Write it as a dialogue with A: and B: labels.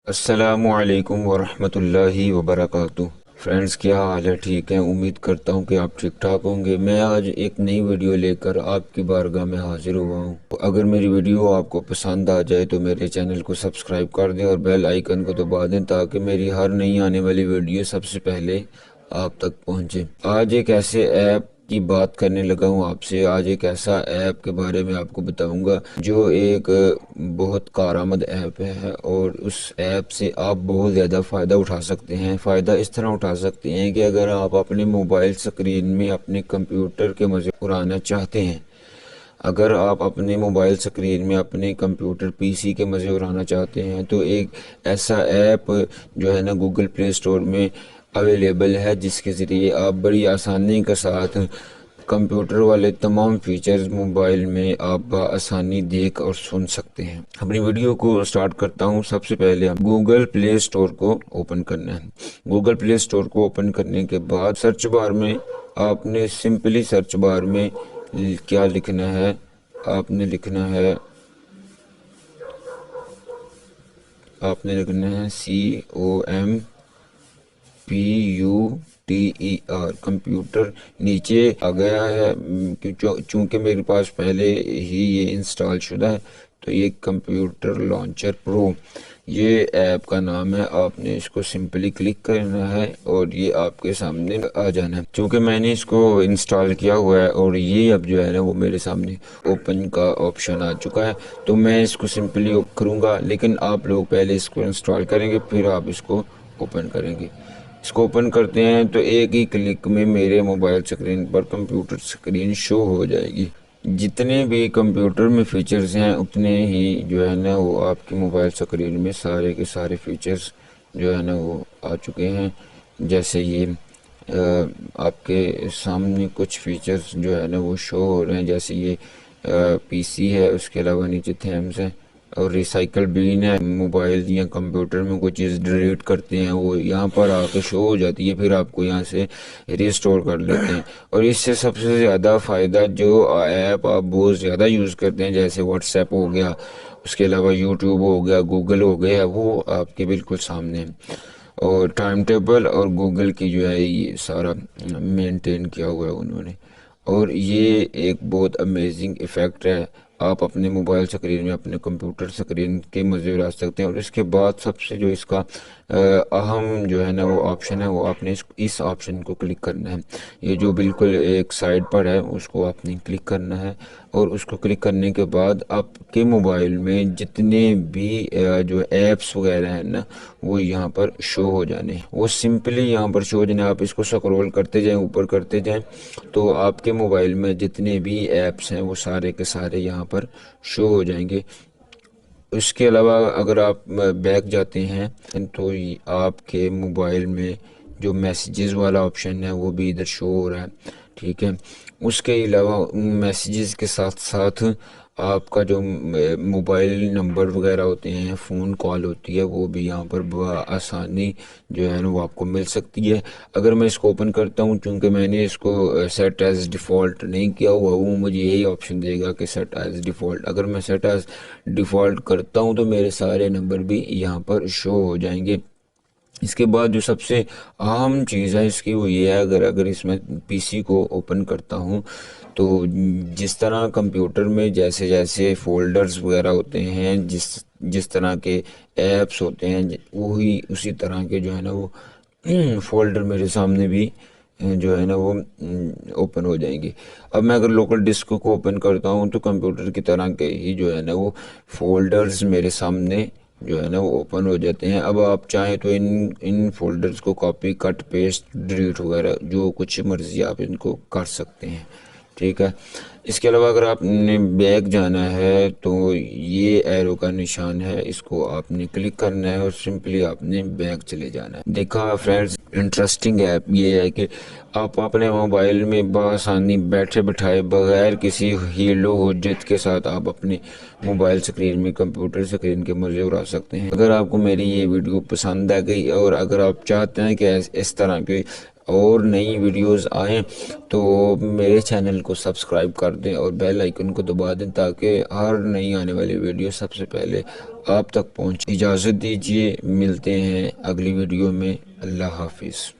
A: السلام علیکم ورحمۃ اللہ وبرکاتہ۔ فرینڈز، کیا حال ہے؟ ٹھیک ہیں؟ امید کرتا ہوں کہ آپ ٹھیک ٹھاک ہوں گے۔ میں آج ایک نئی ویڈیو لے کر آپ کی بارگاہ میں حاضر ہوا ہوں۔ اگر میری ویڈیو آپ کو پسند آ جائے تو میرے چینل کو سبسکرائب کر دیں اور بیل آئیکن کو دبا دیں تاکہ میری ہر نئی آنے والی ویڈیو سب سے پہلے آپ تک پہنچے۔ آج ایک ایسے ایپ کی بات کرنے لگا ہوں آپ سے۔ آج ایک ایسا ایپ کے بارے میں آپ کو بتاؤں گا جو ایک بہت کارآمد ایپ ہے، اور اس ایپ سے آپ بہت زیادہ فائدہ اٹھا سکتے ہیں۔ فائدہ اس طرح اٹھا سکتے ہیں کہ اگر آپ اپنے موبائل سکرین میں اپنے کمپیوٹر کے مزے اڑانا چاہتے ہیں، اگر آپ اپنے موبائل سکرین میں اپنے کمپیوٹر پی سی کے مزے اڑانا چاہتے ہیں تو ایک ایسا ایپ جو ہے نا گوگل پلے اسٹور میں اویلیبل ہے، جس کے ذریعے آپ بڑی آسانی کے ساتھ کمپیوٹر والے تمام فیچرز موبائل میں آپ بآسانی دیکھ اور سن سکتے ہیں۔ اپنی ویڈیو کو سٹارٹ کرتا ہوں۔ سب سے پہلے گوگل پلے اسٹور کو اوپن کرنا ہے۔ گوگل پلے اسٹور کو اوپن کرنے کے بعد سرچ بار میں آپ نے سمپلی سرچ بار میں کیا لکھنا ہے؟ آپ نے لکھنا ہے COMPUTER کمپیوٹر نیچے آ گیا ہے، چونکہ میرے پاس پہلے ہی یہ انسٹال شدہ ہے تو یہ کمپیوٹر لانچر پرو یہ ایپ کا نام ہے۔ آپ نے اس کو سمپلی کلک کرنا ہے اور یہ آپ کے سامنے آ جانا ہے۔ چونکہ میں نے اس کو انسٹال کیا ہوا ہے اور یہ اب جو ہے نا وہ میرے سامنے اوپن کا آپشن آ چکا ہے، تو میں اس کو سمپلی کروں گا، لیکن آپ لوگ پہلے اس کو انسٹال کریں گے پھر آپ اس کو اوپن کریں گے۔ اس کو اوپن کرتے ہیں تو ایک ہی کلک میں میرے موبائل سکرین پر کمپیوٹر سکرین شو ہو جائے گی۔ جتنے بھی کمپیوٹر میں فیچرز ہیں اتنے ہی جو ہے نا وہ آپ کی موبائل سکرین میں سارے کے سارے فیچرز جو ہے نا وہ آ چکے ہیں۔ جیسے یہ آپ کے سامنے کچھ فیچرز جو ہے نا وہ شو ہو رہے ہیں، جیسے یہ پی سی ہے، اس کے علاوہ نیچے تھیمز ہیں اور ریسائیکل بین ہے۔ موبائل یا کمپیوٹر میں کوئی چیز ڈیلیٹ کرتے ہیں وہ یہاں پر آ کے شو ہو جاتی ہے، پھر آپ کو یہاں سے ریسٹور کر لیتے ہیں۔ اور اس سے سب سے زیادہ فائدہ جو ایپ آپ بہت زیادہ یوز کرتے ہیں جیسے واٹس ایپ ہو گیا، اس کے علاوہ یوٹیوب ہو گیا، گوگل ہو گیا، وہ آپ کے بالکل سامنے ہیں۔ اور ٹائم ٹیبل اور گوگل کی جو ہے یہ سارا مینٹین کیا ہوا ہے انہوں نے، اور یہ ایک بہت امیزنگ ایفیکٹ ہے۔ آپ اپنے موبائل سکرین میں اپنے کمپیوٹر سکرین کے مزے اڑا سکتے ہیں۔ اور اس کے بعد سب سے جو اس کا اہم جو ہے نا وہ آپشن ہے، وہ آپ نے اس آپشن کو کلک کرنا ہے۔ یہ جو بالکل ایک سائڈ پر ہے اس کو آپ نے کلک کرنا ہے، اور اس کو کلک کرنے کے بعد آپ کے موبائل میں جتنے بھی جو ایپس وغیرہ ہیں نا وہ یہاں پر شو ہو جانے، وہ سمپلی یہاں پر شو ہو جانے۔ آپ اس کو سکرول کرتے جائیں، اوپر کرتے جائیں تو آپ کے موبائل میں جتنے بھی ایپس ہیں وہ سارے کے سارے یہاں پر شو ہو جائیں گے۔ اس کے علاوہ اگر آپ بیک جاتے ہیں تو آپ کے موبائل میں جو میسیجز والا آپشن ہے وہ بھی ادھر شو ہو رہا ہے، ٹھیک ہے۔ اس کے علاوہ میسیجز کے ساتھ ساتھ آپ کا جو موبائل نمبر وغیرہ ہوتے ہیں، فون کال ہوتی ہے، وہ بھی یہاں پر بآسانی جو ہے نا وہ آپ کو مل سکتی ہے۔ اگر میں اس کو اوپن کرتا ہوں، چونکہ میں نے اس کو سیٹ ایز ڈیفالٹ نہیں کیا ہوا، وہ مجھے یہی آپشن دے گا کہ سیٹ ایز ڈیفالٹ۔ اگر میں سیٹ ایز ڈیفالٹ کرتا ہوں تو میرے سارے نمبر بھی یہاں پر شو ہو جائیں گے۔ اس کے بعد جو سب سے اہم چیز ہے اس کی وہ یہ ہے، اگر اس میں پی سی کو اوپن کرتا ہوں تو جس طرح کمپیوٹر میں جیسے جیسے فولڈرز وغیرہ ہوتے ہیں، جس طرح کے ایپس ہوتے ہیں، وہی اسی طرح کے جو ہے نا وہ فولڈر میرے سامنے بھی جو ہے نا وہ اوپن ہو جائیں گے۔ اب میں اگر لوکل ڈسک کو اوپن کرتا ہوں تو کمپیوٹر کی طرح کے ہی جو ہے نا وہ فولڈرز میرے سامنے جو ہے نا وہ اوپن ہو جاتے ہیں۔ اب آپ چاہیں تو ان فولڈرز کو کاپی کٹ پیسٹ ڈیلیٹ وغیرہ جو کچھ مرضی آپ ان کو کر سکتے ہیں، ٹھیک ہے۔ اس کے علاوہ اگر آپ نے بیک جانا ہے تو یہ ایرو کا نشان ہے، اس کو آپ نے کلک کرنا ہے اور سمپلی آپ نے بیک چلے جانا ہے۔ دیکھا فرینڈز، انٹرسٹنگ ایپ یہ ہے کہ آپ اپنے موبائل میں بآسانی بیٹھے بٹھائے بغیر کسی ہیل و حجت کے ساتھ آپ اپنے موبائل سکرین میں کمپیوٹر سکرین کے مزے اڑا سکتے ہیں۔ اگر آپ کو میری یہ ویڈیو پسند آ گئی اور اگر آپ چاہتے ہیں کہ اس طرح کے اور نئی ویڈیوز آئیں تو میرے چینل کو سبسکرائب کر دیں اور بیل آئیکن کو دبا دیں تاکہ ہر نئی آنے والی ویڈیو سب سے پہلے آپ تک پہنچے۔ اجازت دیجیے، ملتے ہیں اگلی ویڈیو میں۔ اللہ حافظ۔